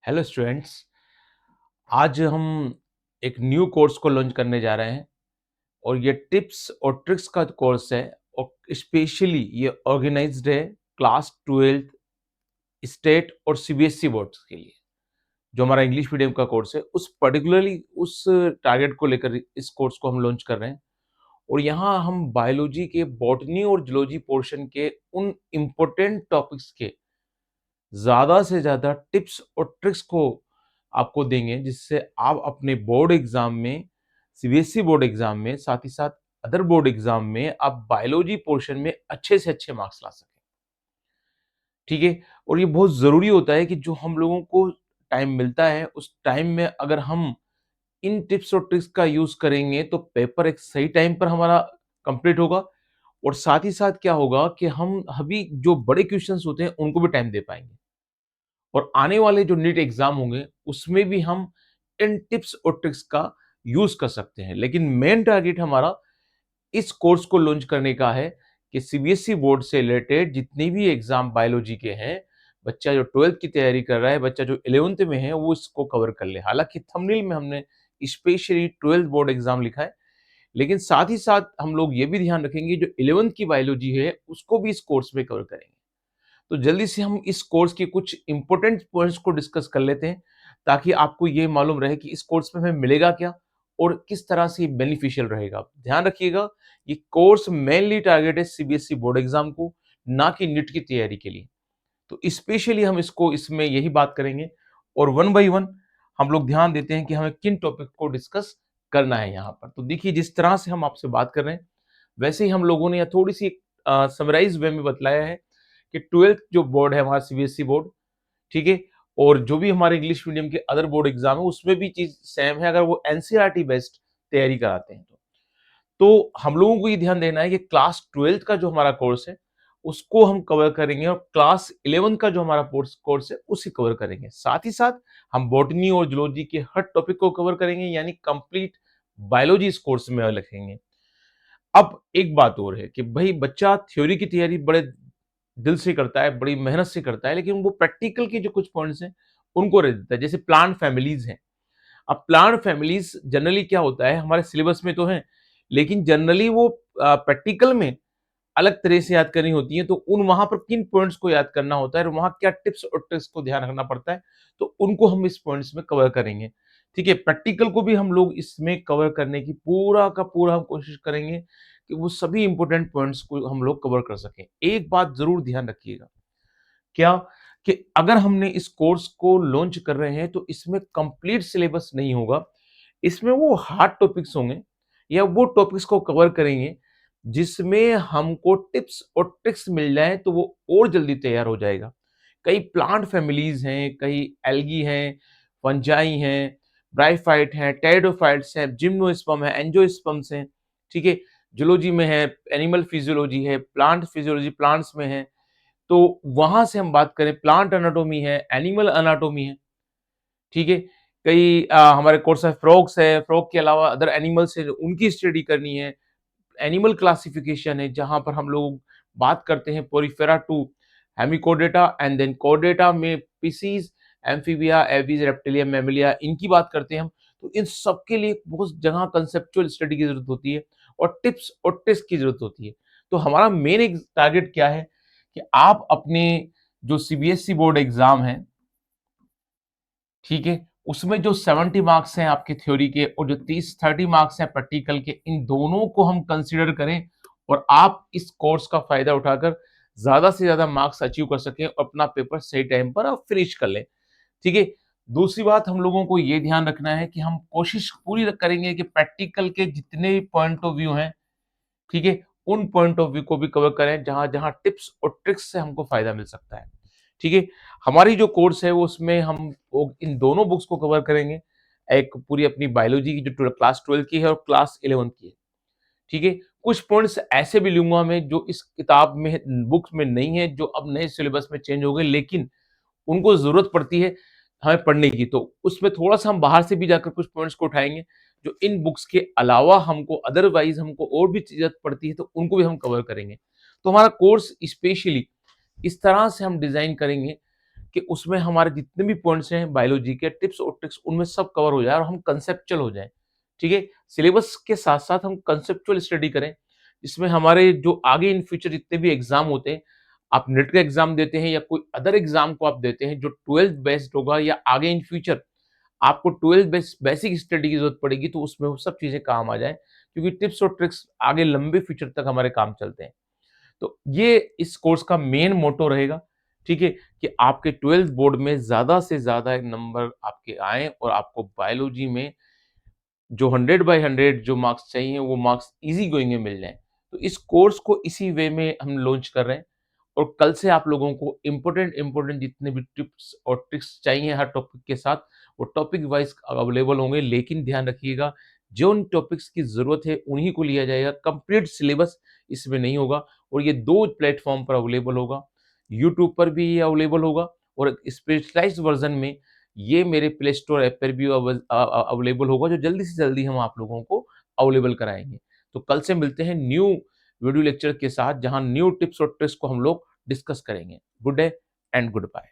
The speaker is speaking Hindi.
Hello students. आज हम एक न्यू कोर्स को लॉन्च करने जा रहे हैं और ये टिप्स और ट्रिक्स का कोर्स है और स्पेशली ये ऑर्गेनाइज्ड है क्लास 12th स्टेट और सीबीएसई बोर्ड्स के लिए। जो हमारा इंग्लिश मीडियम का कोर्स है उस पर्टिकुलरली उस टारगेट को लेकर इस कोर्स को हम लॉन्च कर रहे हैं। और यहाँ हम बायोलॉजी के बॉटनी और जूलॉजी पोर्शन के उन इम्पोर्टेंट टॉपिक्स के ज़्यादा से ज़्यादा टिप्स और ट्रिक्स को आपको देंगे, जिससे आप अपने बोर्ड एग्ज़ाम में, सीबीएसई बोर्ड एग्ज़ाम में, साथ ही साथ अदर बोर्ड एग्ज़ाम में आप बायोलॉजी पोर्शन में अच्छे से अच्छे मार्क्स ला सकें। ठीक है? और ये बहुत ज़रूरी होता है कि जो हम लोगों को टाइम मिलता है, उस टाइम में अगर हम इन टिप्स और ट्रिक्स का यूज़ करेंगे, तो पेपर एक सही टाइम पर हमारा कंप्लीट होगा और साथ ही साथ क्या होगा कि हम अभी जो बड़े क्वेश्चंस होते हैं, उनको भी टाइम दे पाएँगे। और आने वाले जो नीट एग्जाम होंगे उसमें भी हम इन टिप्स और ट्रिक्स का यूज कर सकते हैं। लेकिन मेन टारगेट हमारा इस कोर्स को लॉन्च करने का है कि सीबीएसई बोर्ड से रिलेटेड जितने भी एग्जाम बायोलॉजी के हैं, बच्चा जो 12th की तैयारी कर रहा है, बच्चा जो 11th में है, वो इसको कवर कर ले। हालांकि थंबनेल में हमने स्पेशली 12th बोर्ड एग्जाम लिखा है, लेकिन साथ ही साथ हम लोग ये भी ध्यान रखेंगे जो 11th की बायोलॉजी है उसको भी इस कोर्स में कवर करेंगे। तो जल्दी से हम इस कोर्स के कुछ इंपॉर्टेंट पॉइंट्स को डिस्कस कर लेते हैं, ताकि आपको ये मालूम रहे कि इस कोर्स में हमें मिलेगा क्या और किस तरह से ये बेनिफिशियल रहेगा। ध्यान रखिएगा, ये कोर्स मेनली टारगेट है सीबीएसई बोर्ड एग्जाम को, ना कि नीट की तैयारी के लिए। तो स्पेशली हम इसको इसमें यही बात करेंगे और वन बाय वन हम लोग ध्यान देते हैं कि हमें किन टॉपिक को डिस्कस करना है यहाँ पर। तो देखिए, जिस तरह से हम आपसे बात कर रहे हैं, वैसे ही हम लोगों ने थोड़ी सी समराइज वे में बतलाया है कि 12th जो बोर्ड है हमारा सीबीएसई बोर्ड, ठीक है, और जो भी हमारे इंग्लिश मीडियम के अदर बोर्ड एग्जाम है उसमें भी चीज सेम है, अगर वो एनसीईआरटी बेस्ड तैयारी कराते हैं तो हम लोगों को ये ध्यान देना है कि क्लास 12th का जो हमारा कोर्स है उसको हम कवर करेंगे और क्लास 11 का जो हमारा कोर्स है उसे कवर करेंगे। साथ ही साथ हम बॉटनी और जूलॉजी के हर टॉपिक को कवर करेंगे, यानी कंप्लीट बायोलॉजी इस कोर्स में रखेंगे। अब एक बात और है कि भाई बच्चा थ्योरी की तैयारी बड़े दिल से करता है, बड़ी मेहनत से करता है, लेकिन वो प्रैक्टिकल के जो कुछ पॉइंट्स हैं उनको रह देता है। जैसे प्लांट फैमिलीज हैं। अब प्लांट फैमिलीज जनरली क्या होता है, हमारे सिलेबस में तो है, लेकिन जनरली वो प्रैक्टिकल में अलग तरह से याद करनी होती है। तो उन वहां पर किन पॉइंट्स को याद करना होता है और वहां क्या टिप्स और ट्रिक्स को ध्यान रखना पड़ता है, तो उनको हम इस पॉइंट्स में कवर करेंगे। ठीक है, प्रैक्टिकल को भी हम लोग इसमें कवर करने की पूरा का पूरा हम कोशिश करेंगे कि वो सभी इंपॉर्टेंट पॉइंट्स को हम लोग कवर कर सकें। एक बात जरूर ध्यान रखिएगा, क्या कि अगर हमने इस कोर्स को लॉन्च कर रहे हैं तो इसमें कंप्लीट सिलेबस नहीं होगा। इसमें वो हार्ड टॉपिक्स होंगे या वो टॉपिक्स को कवर करेंगे जिसमें हमको टिप्स और ट्रिक्स मिल जाए तो वो और जल्दी तैयार हो जाएगा। कई प्लांट फैमिलीज हैं, कई एल्गी हैं, फंजाई हैं, ब्राइफाइट हैं, टेरिडोफाइट्स हैं, जिम्नोस्पर्म है, एंजियोस्पर्म्स हैं। ठीक है, जूलॉजी में है, एनिमल फिजियोलॉजी है, प्लांट फिजियोलॉजी प्लांट्स में है। तो वहां से हम बात करें, प्लांट एनाटोमी है, एनिमल एनाटोमी है। ठीक है, कई हमारे कोर्स में फ्रॉग्स है, फ्रॉग के अलावा अदर एनिमल्स है उनकी स्टडी करनी है। एनिमल क्लासिफिकेशन है जहां पर हम लोग बात करते हैं Porifera to Hemichordata and then कोडेटा में Pisces, Amphibia, Aves, Reptilia, Mammalia, इनकी बात करते हैं हम। तो इन सब के लिए बहुत जगह कंसेप्चुअल स्टडी की जरूरत होती है और टिप्स और ट्रिक्स की जरूरत होती है। तो हमारा मेन एक टारगेट क्या है कि आप अपने जो सीबीएसई बोर्ड एग्जाम है, ठीक है, उसमें जो 70 मार्क्स हैं आपके थ्योरी के और जो 30 मार्क्स हैं प्रैक्टिकल के, इन दोनों को हम कंसीडर करें और आप इस कोर्स का फायदा उठाकर ज्यादा से ज्यादा मार्क्स अचीव कर सकें और अपना पेपर सही टाइम पर आप फिनिश कर लें। ठीक है, दूसरी बात हम लोगों को ये ध्यान रखना है कि हम कोशिश पूरी करेंगे कि प्रैक्टिकल के जितने भी पॉइंट ऑफ व्यू हैं, ठीक है, उन पॉइंट ऑफ व्यू को भी कवर करें जहां जहां टिप्स और ट्रिक्स से हमको फायदा मिल सकता है। ठीक है, हमारी जो कोर्स है वो उसमें हम इन दोनों बुक्स को कवर करेंगे। एक पूरी अपनी बायोलॉजी की जो क्लास 12 की है और क्लास 11 की है। ठीक है, कुछ पॉइंट्स ऐसे भी लूंगा मैं जो इस किताब में बुक्स में नहीं है, जो अब नए सिलेबस में चेंज हो गए, लेकिन उनको जरूरत पड़ती है हमें पढ़ने की। तो उसमें थोड़ा सा हम बाहर से भी जाकर कुछ पॉइंट्स को उठाएंगे जो इन बुक्स के अलावा हमको अदरवाइज हमको और भी जरूरत पड़ती है, तो उनको भी हम कवर करेंगे। तो हमारा कोर्स स्पेशली इस तरह से हम डिजाइन करेंगे कि उसमें हमारे जितने भी पॉइंट्स हैं बायोलॉजी के टिप्स और ट्रिक्स उनमें सब कवर हो जाए और हम कंसेप्चुअल हो जाएँ, ठीक है? सिलेबस के साथ-साथ हम कंसेप्चुअल स्टडी करें, जिसमें हमारे जो आगे इन फ्यूचर जितने भी एग्ज़ाम होते हैं, आप नेट का एग्ज़ाम देते हैं या कोई अदर एग्ज़ाम को आप देते हैं जो 12th बेस्ड होगा या आगे इन फ्यूचर आपको 12th बेसिक स्टडी की ज़रूरत पड़ेगी, तो उसमें वो सब चीज़ें काम आ जाएँ, क्योंकि टिप्स और ट्रिक्स आगे लंबे फ्यूचर तक हमारे काम चलते हैं। तो ये इस कोर्स का मेन मोटो रहेगा, ठीक है? कि आपके 12th बोर्ड में ज़्यादा से ज़्यादा नंबर आपके आएँ और आपको बायोलॉजी में जो 100 बाय 100 जो मार्क्स चाहिए, वो मार्क्स ईज़ी गोइंग में मिल जाएँ। तो इस कोर्स को इसी वे में हम लॉन्च कर रहे हैं और कल से आप लोगों को इम्पोर्टेंट जितने भी टिप्स और ट्रिक्स चाहिए हर टॉपिक के साथ, वो टॉपिक वाइज़ अवेलेबल होंगे। लेकिन ध्यान रखिएगा, जो उन टॉपिक्स की ज़रूरत है, उन्हीं को लिया जाएगा। कंप्लीट सिलेबस इसमें नहीं होगा और ये 2 प्लेटफ़ॉर्म पर अवेलेबल होगा। यूट्यूब पर भी ये अवेलेबल होगा और स्पेशलाइज़्ड वर्ज़न में ये मेरे प्ले स्टोर ऐप पर भी अवेलेबल होगा, जो जल्दी से जल्दी हम आप लोगों को अवेलेबल कराएँगे। तो कल से मिलते हैं न्यू वीडियो लेक्चर के साथ, जहाँ न्यू टिप्स और ट्रिक्स को हम लोग डिस्कस करेंगे। Good day and good bye.